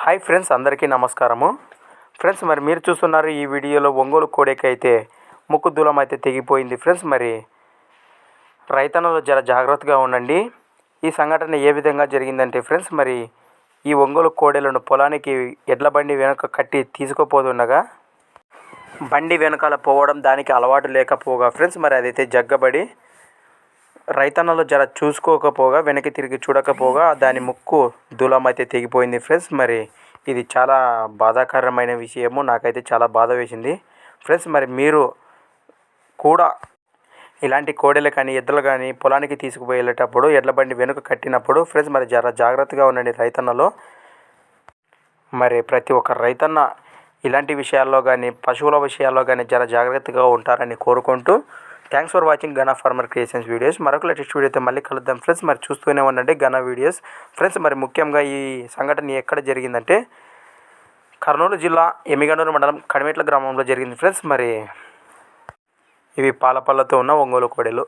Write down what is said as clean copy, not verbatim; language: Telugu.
హాయ్ ఫ్రెండ్స్, అందరికీ నమస్కారము. ఫ్రెండ్స్, మరి మీరు చూస్తున్నారు ఈ వీడియోలో ఒంగోలు కోడెకి అయితే ముక్కు దూలం అయితే తెగిపోయింది. ఫ్రెండ్స్, మరి రైతన్నలు జర జాగ్రత్తగా ఉండండి. ఈ సంఘటన ఏ విధంగా జరిగిందంటే ఫ్రెండ్స్, మరి ఈ ఒంగోలు కోడెలను పొలానికి ఎడ్ల బండి వెనుక కట్టి తీసుకుపోతుండగా బండి వెనకాల పోవడం దానికి అలవాటు లేకపోగా ఫ్రెండ్స్, మరి అదైతే జగ్గబడి రైతన్నలు జర చూసుకోకపోగా వెనక్కి తిరిగి చూడకపోగా దాని ముక్కు దూలం అయితే తెగిపోయింది. ఫ్రెండ్స్, మరి ఇది చాలా బాధాకరమైన విషయము. నాకైతే చాలా బాధ వేసింది. ఫ్రెండ్స్, మరి మీరు కూడా ఇలాంటి కోడెలు కానీ ఎద్దులు కానీ పొలానికి తీసుకుపోయేటప్పుడు ఎడ్ల బండి వెనుక కట్టినప్పుడు ఫ్రెండ్స్, మరి జర జాగ్రత్తగా ఉండండి రైతన్నలో. మరి ప్రతి ఒక్క రైతన్న ఇలాంటి విషయాల్లో కానీ పశువుల విషయాల్లో కానీ జర జాగ్రత్తగా ఉంటారని కోరుకుంటూ థ్యాంక్స్ ఫర్ వాచింగ్ ఘన ఫార్మర్ క్రియేషన్స్ వీడియోస్. మరొక లేటెస్ట్ వీడియోతో మళ్ళీ కలుద్దాం ఫ్రెండ్స్. మరి చూస్తూనే ఉండండి ఘన వీడియోస్. ఫ్రెండ్స్, మరి ముఖ్యంగా ఈ సంఘటన ఎక్కడ జరిగిందంటే కర్నూలు జిల్లా ఎమ్మిగనూరు మండలం కడిమెట్ల గ్రామంలో జరిగింది ఫ్రెండ్స్. మరి ఇవి పాలపళ్ళతో ఉన్న ఒంగోలు కోడెలు.